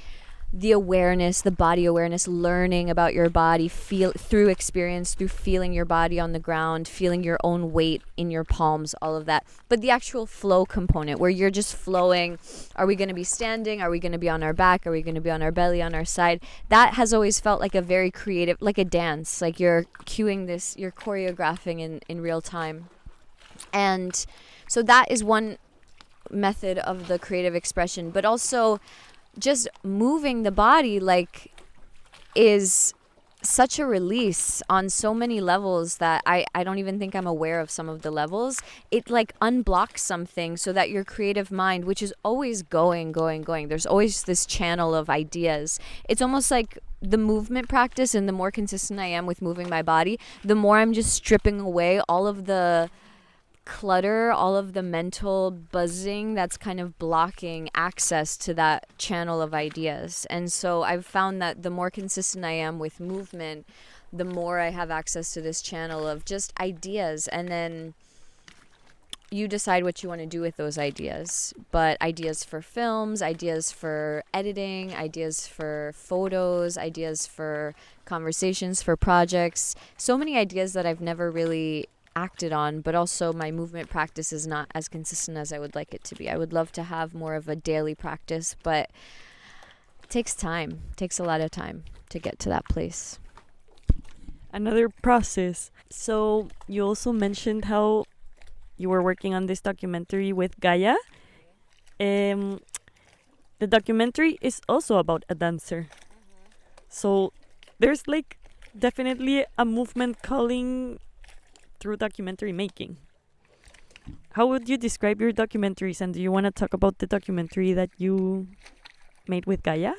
the awareness, the body awareness, learning about your body, feel through experience, through feeling your body on the ground, feeling your own weight in your palms, all of that. But the actual flow component, where you're just flowing, are we going to be standing? Are we going to be on our back? Are we going to be on our belly, on our side? That has always felt like a very creative, like a dance, like you're cueing this, you're choreographing in real time. And so that is one method of the creative expression, but also just moving the body like is such a release on so many levels that I don't even think I'm aware of some of the levels. It like unblocks something so that your creative mind, which is always going, there's always this channel of ideas. It's almost like the movement practice, and the more consistent I am with moving my body, the more I'm just stripping away all of the clutter, all of the mental buzzing that's kind of blocking access to that channel of ideas. And so I've found that the more consistent I am with movement, the more I have access to this channel of just ideas. And then you decide what you want to do with those ideas. But ideas for films, ideas for editing, ideas for photos, ideas for conversations, for projects. So many ideas that I've never really acted on, but also my movement practice is not as consistent as I would like it to be. I would love to have more of a daily practice, but it takes time. It takes a lot of time to get to that place. Another process. So you also mentioned how you were working on this documentary with Gaia. The documentary is also about a dancer. So there's like definitely a movement calling through documentary making. How would you describe your documentaries, and do you want to talk about the documentary that you made with Gaia?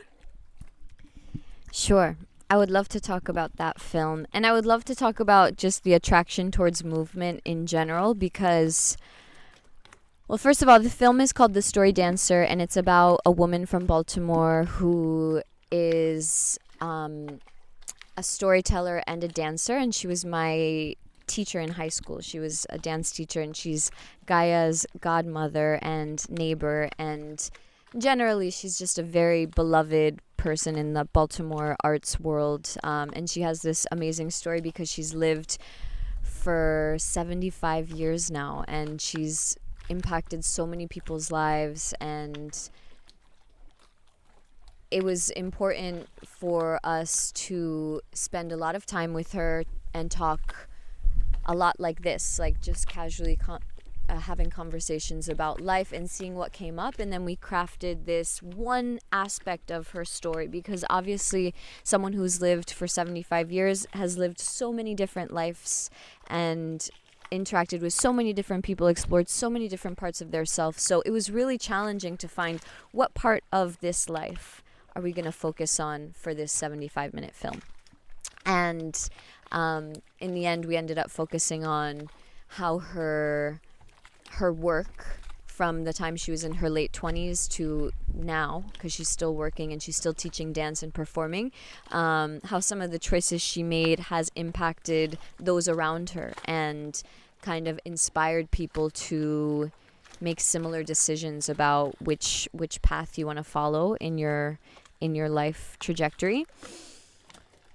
Sure. I would love to talk about that film, and I would love to talk about just the attraction towards movement in general because, well, first of all, the film is called The StoryDancer, and it's about a woman from Baltimore who is a storyteller and a dancer, and she was my teacher in high school. She was a dance teacher, and she's Gaia's godmother and neighbor, and generally she's just a very beloved person in the Baltimore arts world, and she has this amazing story because she's lived for 75 years now, and she's impacted so many people's lives, and it was important for us to spend a lot of time with her and talk a lot like this, like just casually having conversations about life and seeing what came up. And then we crafted this one aspect of her story because obviously someone who's lived for 75 years has lived so many different lives and interacted with so many different people, explored so many different parts of their self. So it was really challenging to find what part of this life are we going to focus on for this 75-minute film. And in the end, we ended up focusing on how her work from the time she was in her late 20s to now, because she's still working and she's still teaching dance and performing, how some of the choices she made has impacted those around her and kind of inspired people to make similar decisions about which path you want to follow in your life trajectory.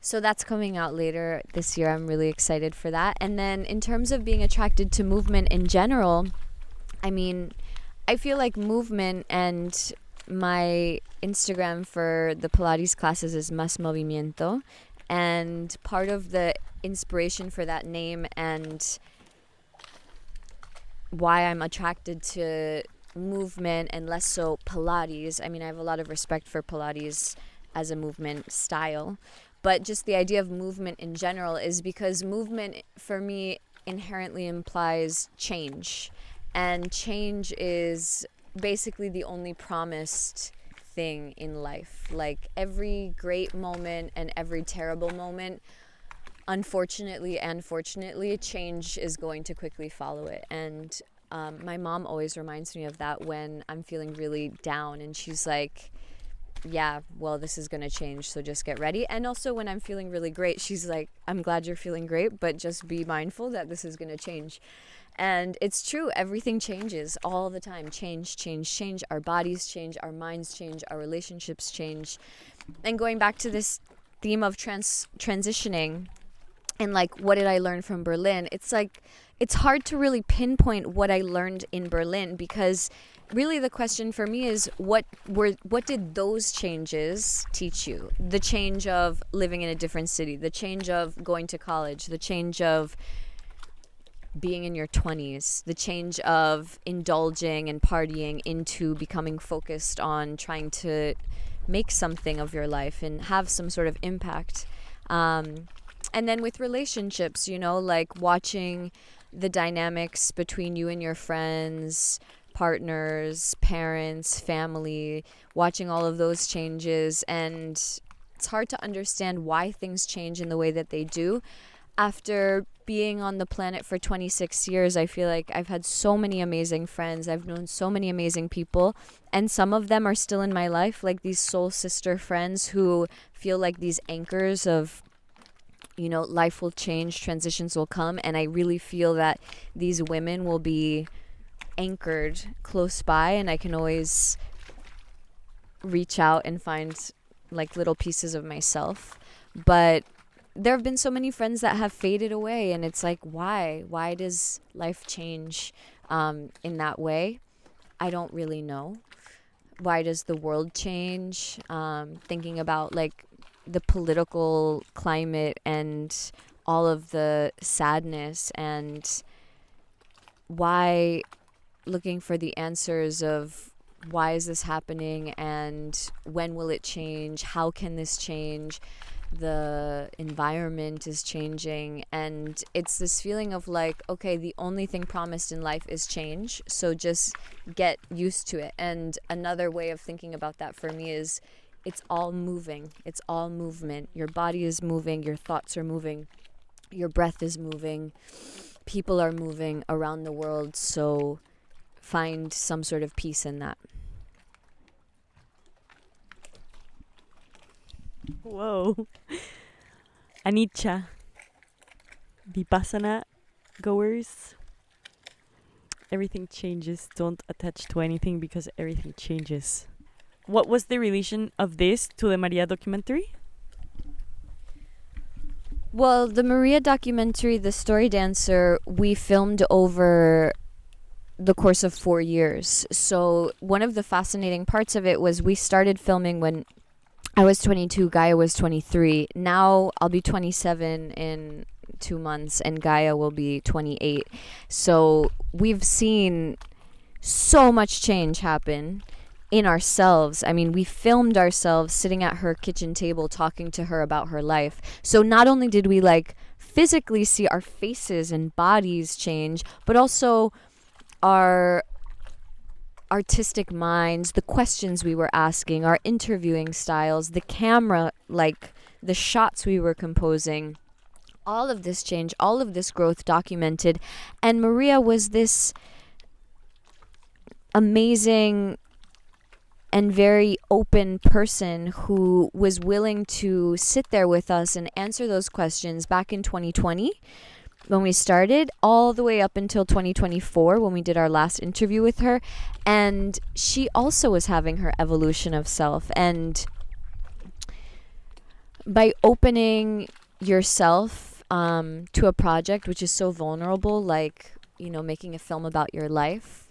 So that's coming out later this year. I'm really excited for that. And then in terms of being attracted to movement in general, I mean, I feel like movement, and my Instagram for the Pilates classes is Mas Movimiento. And part of the inspiration for that name and why I'm attracted to movement and less so Pilates, I mean, I have a lot of respect for Pilates as a movement style, but just the idea of movement in general is because movement for me inherently implies change. And change is basically the only promised thing in life. Like every great moment and every terrible moment, unfortunately and fortunately, change is going to quickly follow it. And my mom always reminds me of that when I'm feeling really down, and she's like, yeah, well, this is going to change, so just get ready. And also when I'm feeling really great, she's like, I'm glad you're feeling great, but just be mindful that this is going to change. And it's true, everything changes all the time. Change. Our bodies change, our minds change, our relationships change. And going back to this theme of transitioning and like, what did I learn from Berlin? It's like, it's hard to really pinpoint what I learned in Berlin, because really the question for me is what did those changes teach you? The change of living in a different city, the change of going to college, the change of being in your 20s, the change of indulging and partying into becoming focused on trying to make something of your life and have some sort of impact. And then with relationships, you know, like watching the dynamics between you and your friends, partners, parents, family, watching all of those changes. And it's hard to understand why things change in the way that they do. After being on the planet for 26 years, I feel like I've had so many amazing friends. I've known so many amazing people, and some of them are still in my life, like these soul sister friends who feel like these anchors of, you know, life will change, transitions will come, and I really feel that these women will be anchored close by, and I can always reach out and find like little pieces of myself. But there have been so many friends that have faded away, and it's like, why does life change in that way? I don't really know. Why does the world change? Thinking about like the political climate and all of the sadness, and why, looking for the answers of why is this happening and when will it change? How can this change? The environment is changing, and it's this feeling of like, okay, the only thing promised in life is change, so just get used to it. And another way of thinking about that for me is it's all moving, it's all movement. Your body is moving, your thoughts are moving, your breath is moving, people are moving around the world, so find some sort of peace in that. Whoa. Anicca, Vipassana goers, everything changes. Don't attach to anything because everything changes. What was the relation of this to the Maria documentary? Well, the Maria documentary, the StoryDancer, we filmed over the course of 4 years. So one of the fascinating parts of it was we started filming when I was 22, Gaia was 23. Now I'll be 27 in 2 months, and Gaia will be 28. So we've seen so much change happen in ourselves. I mean, we filmed ourselves sitting at her kitchen table talking to her about her life. So not only did we like physically see our faces and bodies change, but also our artistic minds, the questions we were asking, our interviewing styles, the camera, like the shots we were composing, all of this change, all of this growth documented. And Maria was this amazing and very open person who was willing to sit there with us and answer those questions back in 2020 when we started, all the way up until 2024 when we did our last interview with her. And she also was having her evolution of self. And by opening yourself to a project which is so vulnerable, like, you know, making a film about your life,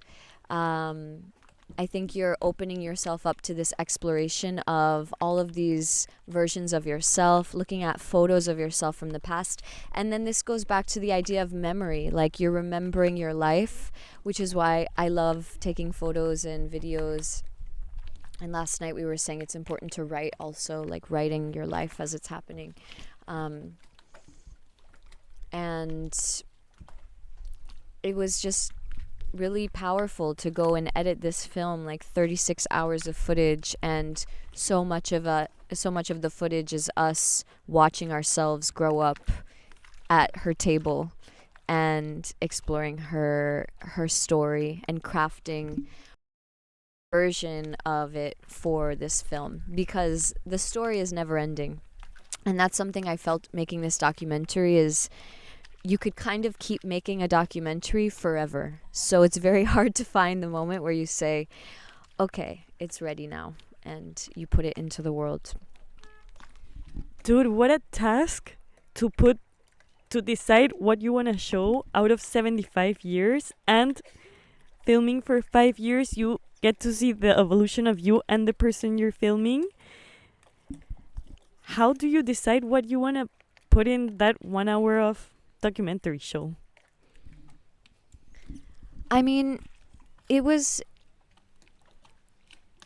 I think you're opening yourself up to this exploration of all of these versions of yourself, looking at photos of yourself from the past. And then this goes back to the idea of memory, like you're remembering your life, which is why I love taking photos and videos. And last night we were saying it's important to write also, like writing your life as it's happening. And it was just really powerful to go and edit this film, like 36 hours of footage, and so much of the footage is us watching ourselves grow up at her table and exploring her story and crafting a version of it for this film, because the story is never ending. And that's something I felt making this documentary is you could kind of keep making a documentary forever. So it's very hard to find the moment where you say, okay, it's ready now, and you put it into the world. Dude, what a task to decide what you want to show out of 75 years, and filming for 5 years, you get to see the evolution of you and the person you're filming. How do you decide what you want to put in that 1 hour of documentary show? I mean, it was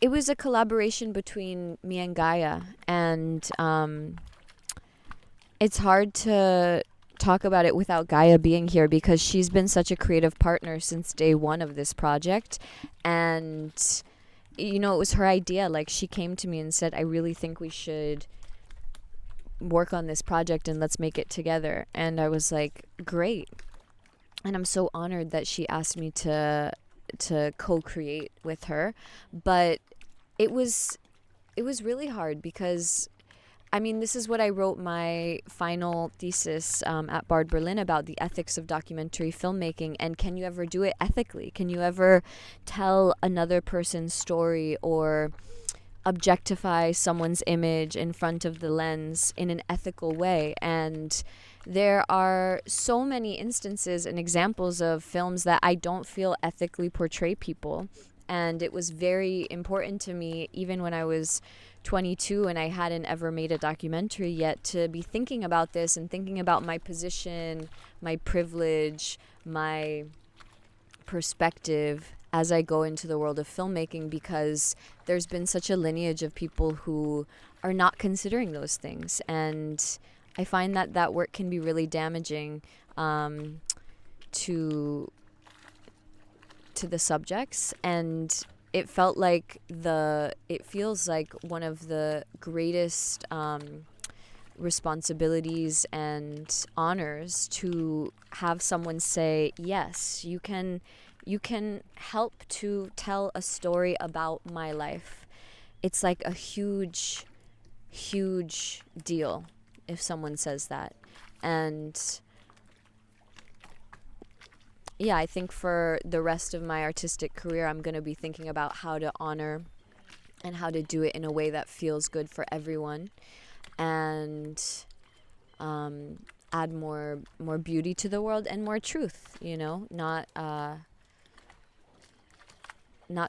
a collaboration between me and Gaia, and It's hard to talk about it without Gaia being here because she's been such a creative partner since day one of this project. And, you know, it was her idea. Like, she came to me and said, I really think we should work on this project and let's make it together. And I was like, great. And I'm so honored that she asked me to co-create with her. But it was really hard because, I mean, this is what I wrote my final thesis at Bard Berlin about, the ethics of documentary filmmaking. And can you ever do it ethically? Can you ever tell another person's story or objectify someone's image in front of the lens in an ethical way? And there are so many instances and examples of films that I don't feel ethically portray people. And it was very important to me, even when I was 22 and I hadn't ever made a documentary yet, to be thinking about this and thinking about my position, my privilege, my perspective as I go into the world of filmmaking, because there's been such a lineage of people who are not considering those things. And I find that that work can be really damaging to the subjects. And it feels like one of the greatest responsibilities and honors to have someone say, yes, you can help to tell a story about my life. It's like a huge deal if someone says that. And yeah, I think for the rest of my artistic career, I'm going to be thinking about how to honor and how to do it in a way that feels good for everyone, and add more beauty to the world and more truth, you know, not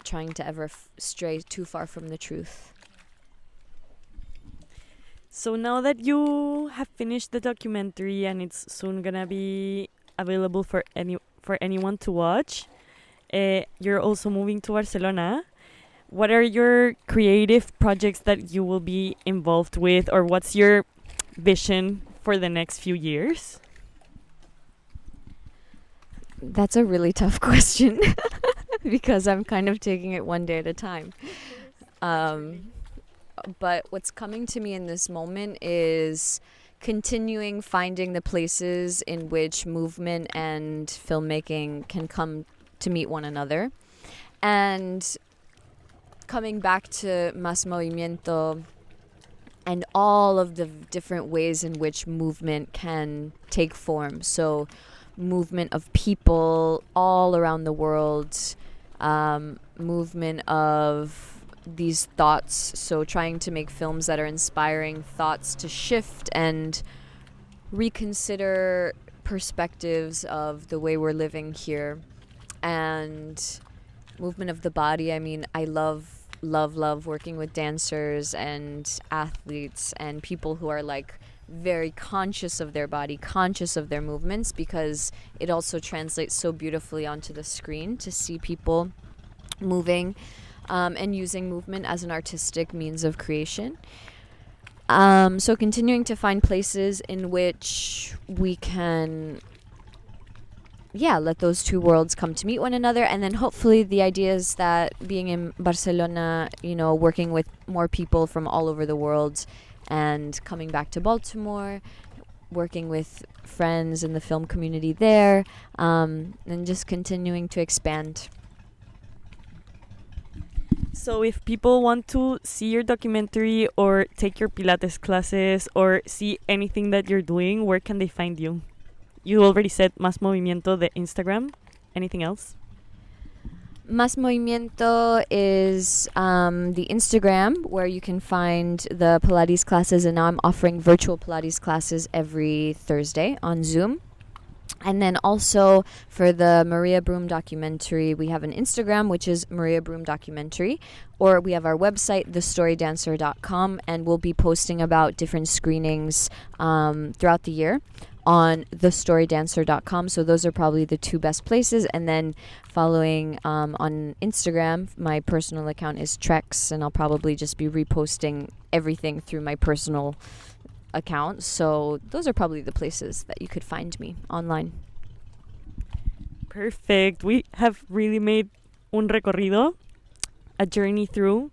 trying to ever stray too far from the truth. So now that you have finished the documentary and it's soon gonna be available for anyone to watch, you're also moving to Barcelona. What are your creative projects that you will be involved with, or what's your vision for the next few years? That's a really tough question because I'm kind of taking it one day at a time. But what's coming to me in this moment is continuing finding the places in which movement and filmmaking can come to meet one another, and coming back to Mas Movimiento and all of the different ways in which movement can take form. So movement of people all around the world, movement of these thoughts. So trying to make films that are inspiring thoughts to shift and reconsider perspectives of the way we're living here. And movement of the body. I mean, I love working with dancers and athletes and people who are like very conscious of their body, conscious of their movements, because it also translates so beautifully onto the screen to see people moving and using movement as an artistic means of creation. So continuing to find places in which we can let those two worlds come to meet one another. And then hopefully the idea is that being in Barcelona, you know, working with more people from all over the world and coming back to Baltimore, working with friends in the film community there, and just continuing to expand. So if people want to see your documentary or take your Pilates classes or see anything that you're doing, where can they find you? You already said Mas Movimiento, the Instagram. Anything else? Mas Movimiento is the Instagram where you can find the Pilates classes, and now I'm offering virtual Pilates classes every Thursday on Zoom. And then also for the Maria Broom documentary, we have an Instagram, which is Maria Broom Documentary, or we have our website, StoryDancer.com, and we'll be posting about different screenings throughout the year on StoryDancer.com. So those are probably the two best places. And then following on Instagram, my personal account is Trex, and I'll probably just be reposting everything through my personal account. So those are probably the places that you could find me online. Perfect. We have really made un recorrido, a journey through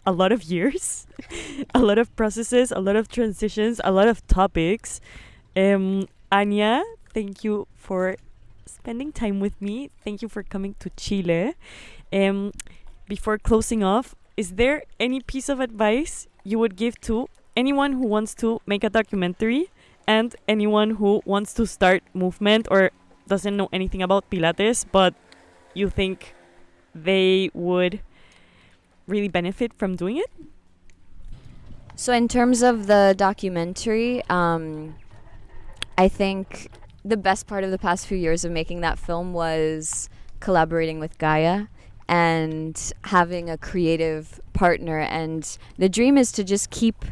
a lot of years, a lot of processes, a lot of transitions, a lot of topics. Ania, thank you for spending time with me. Thank you for coming to Chile. Before closing off, is there any piece of advice you would give to anyone who wants to make a documentary and anyone who wants to start movement or doesn't know anything about Pilates, but you think they would really benefit from doing it? So in terms of the documentary, I think the best part of the past few years of making that film was collaborating with Gaia and having a creative partner. And the dream is to just keep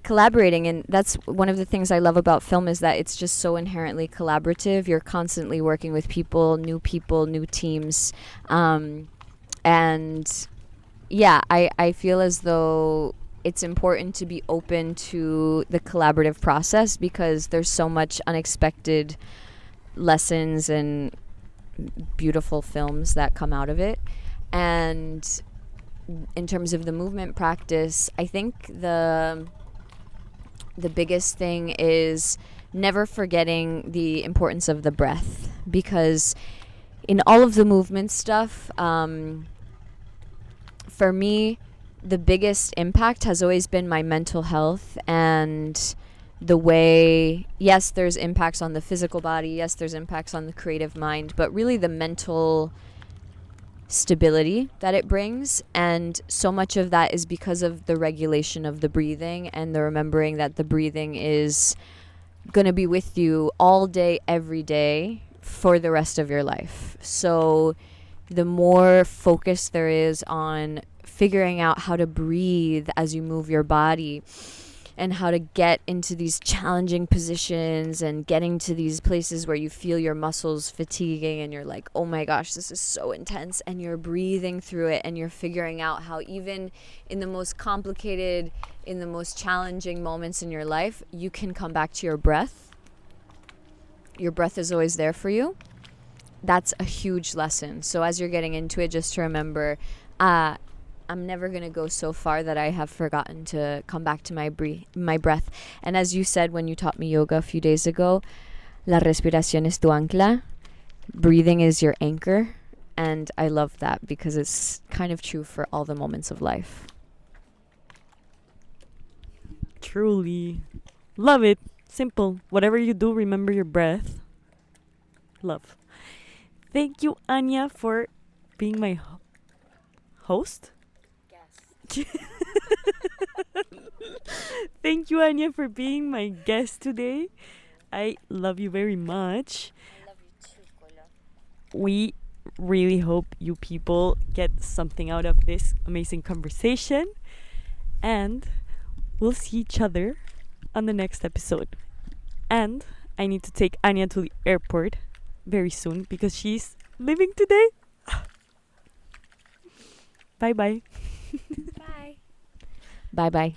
collaborating, and that's one of the things I love about film, is that it's just so inherently collaborative. You're constantly working with people, new teams, and yeah, I feel as though it's important to be open to the collaborative process because there's so much unexpected lessons and beautiful films that come out of it. And in terms of the movement practice, I think the biggest thing is never forgetting the importance of the breath, because in all of the movement stuff, for me, the biggest impact has always been my mental health and the way, yes, there's impacts on the physical body, yes, there's impacts on the creative mind, but really the mental stability that it brings. And so much of that is because of the regulation of the breathing and the remembering that the breathing is going to be with you all day, every day for the rest of your life. So the more focus there is on figuring out how to breathe as you move your body and how to get into these challenging positions and getting to these places where you feel your muscles fatiguing and you're like, oh my gosh, this is so intense, and you're breathing through it and you're figuring out how even in the most complicated, in the most challenging moments in your life, you can come back to your breath. Your breath is always there for you. That's a huge lesson. So as you're getting into it, just to remember, I'm never going to go so far that I have forgotten to come back to my breath. And as you said when you taught me yoga a few days ago, la respiración es tu ancla. Breathing is your anchor. And I love that because it's kind of true for all the moments of life. Truly. Love it. Simple. Whatever you do, remember your breath. Love. Thank you, Ania, for being my host. Thank you, Ania, for being my guest today. I love you very much. I love you too, Colo. We really hope you people get something out of this amazing conversation. And we'll see each other on the next episode. And I need to take Ania to the airport very soon because she's leaving today. Bye-bye. Bye. Bye-bye.